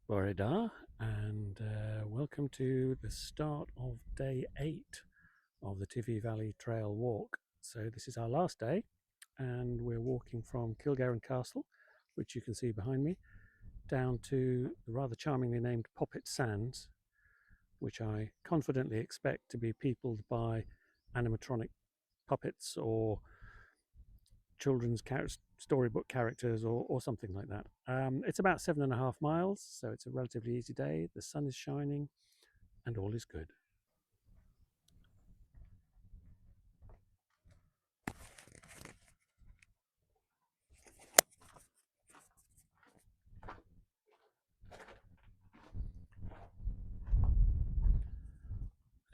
Bore da, and welcome to the start of day 8 of the Teifi Valley Trail walk. So this is our last day, and we're walking from CilGennan Castle, which you can see behind me, down to the rather charmingly named Poppit Sands, which I confidently expect to be peopled by animatronic puppets or children's storybook characters or something like that. It's about 7.5 miles, so it's a relatively easy day. The sun is shining and all is good.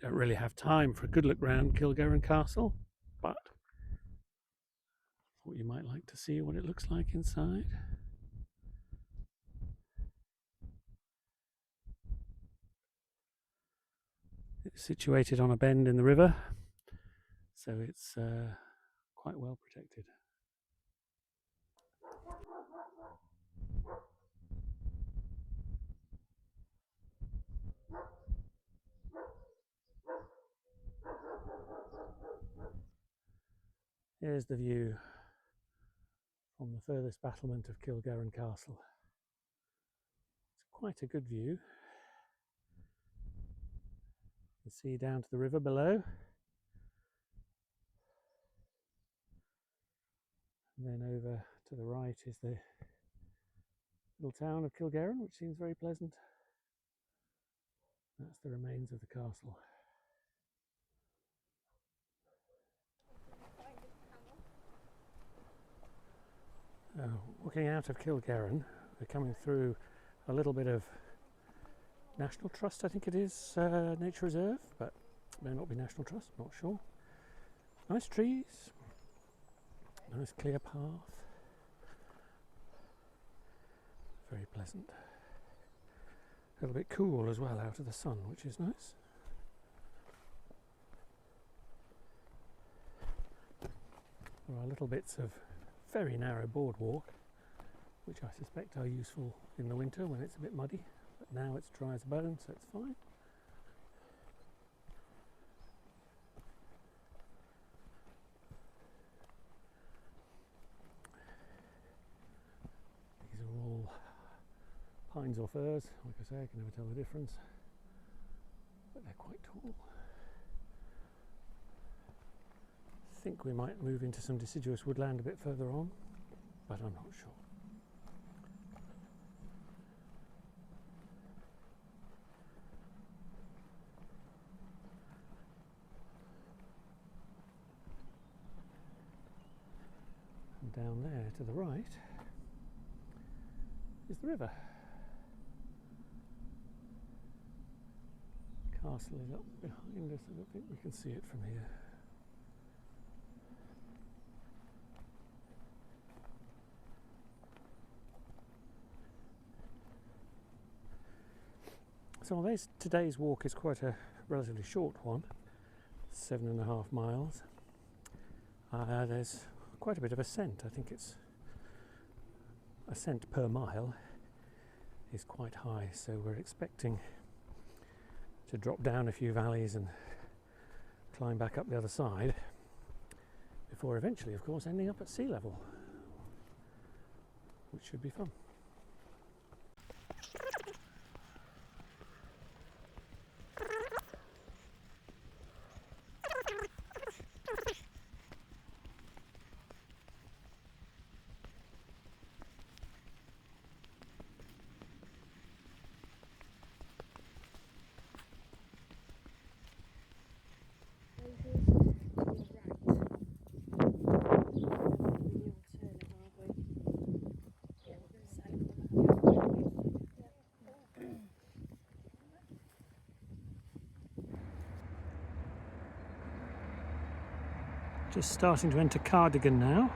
Don't really have time for a good look round CilGennan Castle, but thought you might like to see what it looks like inside. It's situated on a bend in the river, so it's quite well protected. Here's the view from the furthest battlement of CilGennan Castle. It's quite a good view. You can see down to the river below. And then over to the right is the little town of CilGennan, which seems very pleasant. That's the remains of the castle. Walking out of CilGennan, we're coming through a little bit of National Trust, I think it is, nature reserve, but it may not be National Trust, not sure. Nice trees, nice clear path, very pleasant. A little bit cool as well out of the sun, which is nice. There are little bits of very narrow boardwalk, which I suspect are useful in the winter when it's a bit muddy, but now it's dry as a bone, so it's fine. These are all pines or firs. Like I say, I can never tell the difference, but they're quite tall. I think we might move into some deciduous woodland a bit further on, but I'm not sure. And down there to the right is the river. Castle is up behind us. I don't think we can see it from here. So today's walk is quite a relatively short one, 7.5 miles. There's quite a bit of ascent. I think it's ascent per mile is quite high, so we're expecting to drop down a few valleys and climb back up the other side before eventually, of course, ending up at sea level, which should be fun. Just starting to enter Cardigan now.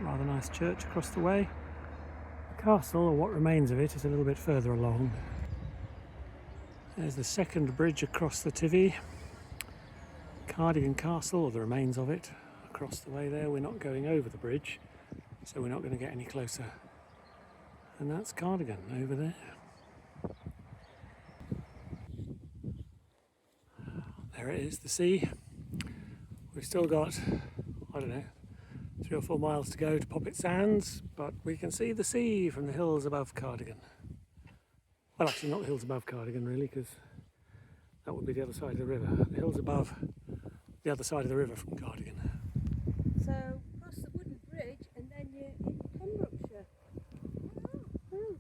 Rather nice church across the way. The castle, or what remains of it, is a little bit further along. There's the second bridge across the Teifi. Cardigan Castle, or the remains of it, across the way there. We're not going over the bridge, so we're not going to get any closer. And that's Cardigan over there. There it is, the sea. We've still got, I don't know, 3 or 4 miles to go to Poppit Sands, but we can see the sea from the hills above Cardigan. Well, actually not the hills above Cardigan really, because that would be the other side of the river. The hills above the other side of the river from Cardigan. So, cross the wooden bridge and then you're in Pembrokeshire. Oh.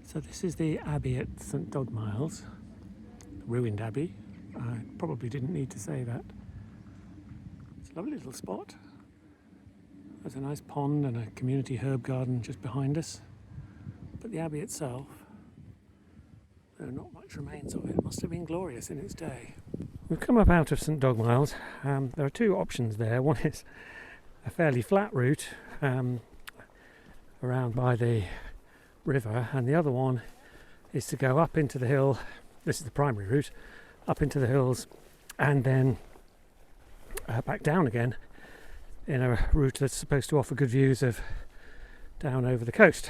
So this is the Abbey at St Dogmiles, the ruined abbey. I probably didn't need to say that. It's a lovely little spot. There's a nice pond and a community herb garden just behind us. But the abbey itself, there are not much remains of it. It must have been glorious in its day. We've come up out of St Dogmiles. There are 2 options there. One is a fairly flat route around by the river, and the other one is to go up into the hill. This is the primary route, up into the hills and then back down again in a route that's supposed to offer good views of down over the coast.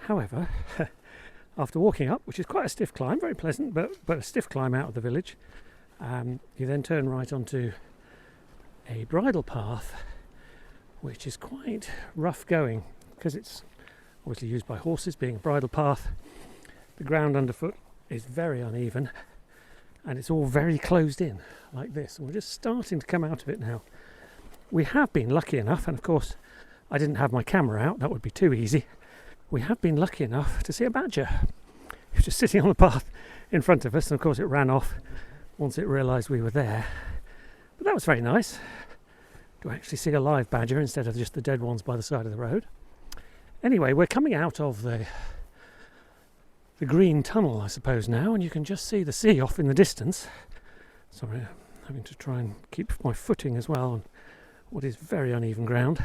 However, after walking up, which is quite a stiff climb, very pleasant, but a stiff climb out of the village, you then turn right onto a bridle path which is quite rough going because it's obviously used by horses, being a bridle path. The ground underfoot is very uneven and it's all very closed in like this, and we're just starting to come out of it now. We have been lucky enough, and of course I didn't have my camera out, that would be too easy. We have been lucky enough to see a badger. It was just sitting on the path in front of us, and of course it ran off once it realised we were there. But that was very nice to actually see a live badger instead of just the dead ones by the side of the road. Anyway, we're coming out of the green tunnel, I suppose, now, and you can just see the sea off in the distance. Sorry, I'm having to try and keep my footing as well on what is very uneven ground.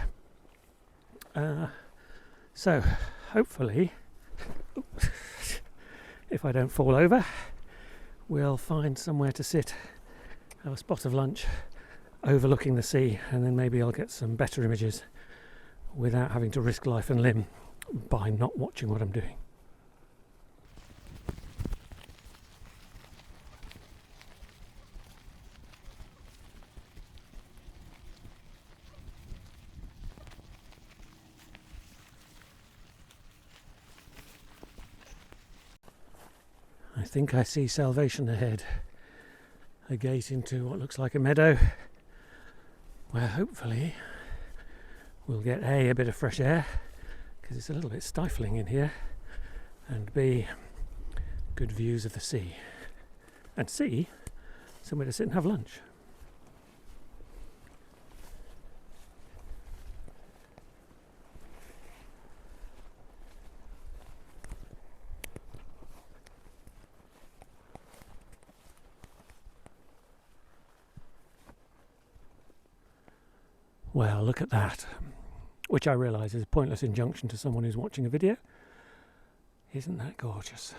So, hopefully, if I don't fall over, we'll find somewhere to sit, have a spot of lunch overlooking the sea, and then maybe I'll get some better images without having to risk life and limb by not watching what I'm doing. I think I see Salvation ahead, a gate into what looks like a meadow where hopefully we'll get A bit of fresh air, because it's a little bit stifling in here, and B, good views of the sea, and C, somewhere to sit and have lunch. Well, look at that, which I realise is a pointless injunction to someone who's watching a video. Isn't that gorgeous?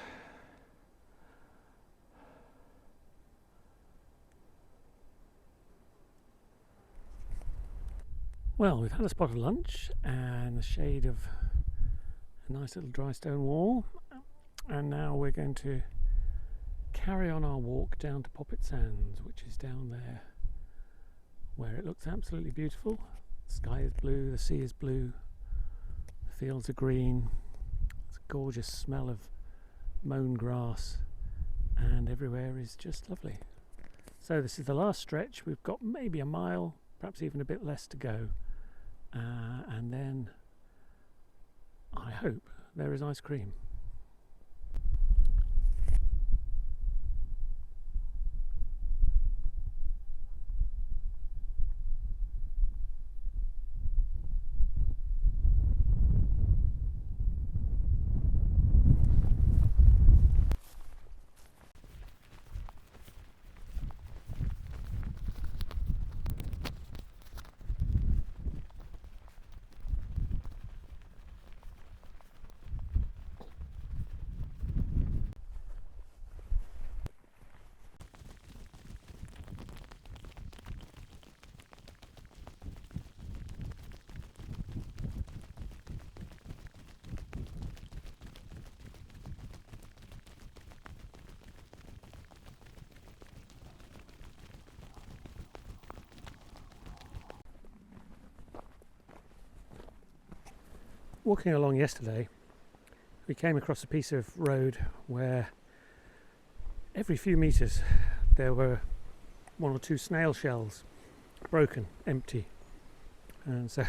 Well, we've had a spot of lunch and the shade of a nice little dry stone wall, and now we're going to carry on our walk down to Poppit Sands, which is down there, where it looks absolutely beautiful. The sky is blue, the sea is blue, the fields are green. It's a gorgeous smell of mown grass, and everywhere is just lovely. So this is the last stretch. We've got maybe a mile, perhaps even a bit less to go, and then I hope there is ice cream. walking along yesterday, we came across a piece of road where every few metres there were one or two snail shells, broken, empty, and so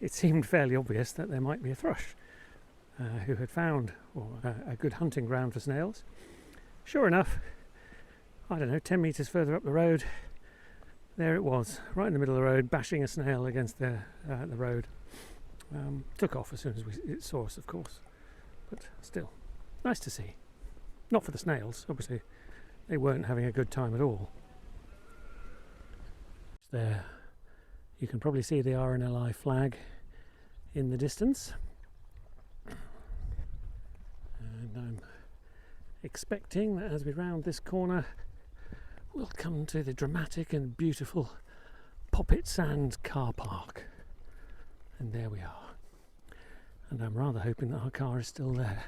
it seemed fairly obvious that there might be a thrush who had found a good hunting ground for snails. Sure enough, I don't know, 10 metres further up the road, there it was, right in the middle of the road, bashing a snail against the road. Took off as soon as it saw us, of course, but still, nice to see. Not for the snails, obviously, they weren't having a good time at all. There, you can probably see the RNLI flag in the distance, and I'm expecting that as we round this corner we'll come to the dramatic and beautiful Poppit Sands car park, and there we are, and I'm rather hoping that our car is still there,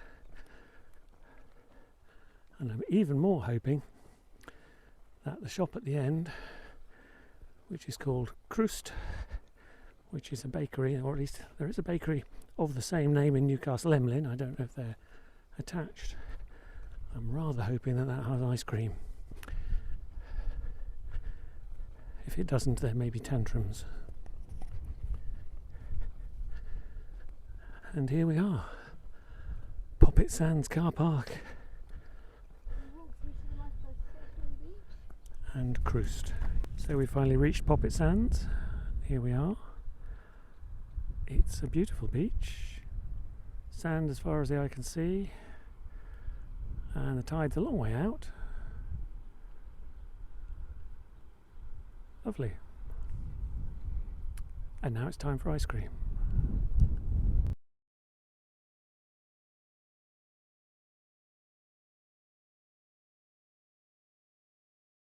and I'm even more hoping that the shop at the end, which is called Krust, which is a bakery, or at least there is a bakery of the same name in Newcastle Emlyn, I don't know if they're attached, I'm rather hoping that that has ice cream. If it doesn't, there may be tantrums. And here we are, Poppit Sands car park and Krust. So we finally reached Poppit Sands. Here we are. It's a beautiful beach, sand as far as the eye can see, and the tide's a long way out. Lovely. And now it's time for ice cream.